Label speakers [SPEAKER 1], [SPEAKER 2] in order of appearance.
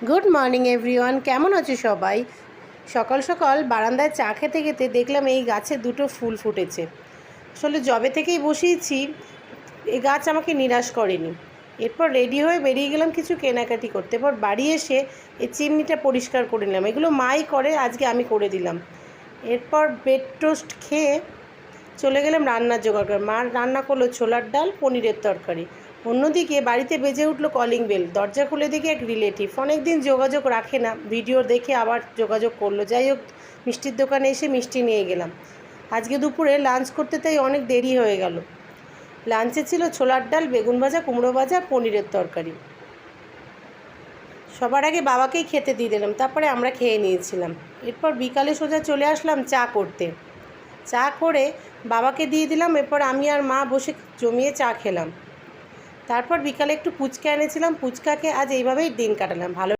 [SPEAKER 1] Good morning everyone, কেমন আছো সবাই? সকাল সকাল বারান্দায় চা খেতে খেতে দেখলাম এই গাছে দুটো ফুল ফুটেছে। আসলে জবে থেকেই বসিয়েছি, এই গাছ আমাকে নিরাশ করেনি। এরপর রেডি হয়ে বেরিয়ে গেলাম কিছু কেনাকাটি করতে। এরপর বাড়ি এসে এই চিমনিটা পরিষ্কার করে নিলাম। এগুলো মাই করে, আজকে আমি করে দিলাম। এরপর ব্রেড টোস্ট খেয়ে চলে গেলাম রান্নার জোগাড় করে। মা রান্না করলো ছোলার ডাল, পনিরের তরকারি। অন্যদিকে বাড়িতে বেজে উঠলো কলিং বেল। দরজা খুলে দেখি এক রিলেটিভ, অনেক দিন যোগাযোগ রাখে না, ভিডিও দেখে আবার যোগাযোগ করলো। যাই হোক, মিষ্টির দোকানে এসে মিষ্টি নিয়ে গেলাম। আজকে দুপুরে লাঞ্চ করতে তাই অনেক দেরি হয়ে গেল। লাঞ্চে ছিল ছোলার ডাল, বেগুন ভাজা, কুমড়ো ভাজা, পনিরের তরকারি। সবার আগে বাবাকেই খেতে দিয়ে দিলাম, তারপরে আমরা খেয়ে নিয়েছিলাম। এরপর বিকালে সোজা চলে আসলাম চা করতে। চা করে বাবাকে দিয়ে দিলাম। এরপর আমি আর মা বসে জমিয়ে চা খেলাম। তারপর বিকালে একটু ফুচকা এনেছিলাম, ফুচকাকে আজ এইভাবেই দিন কাটালাম। ভালো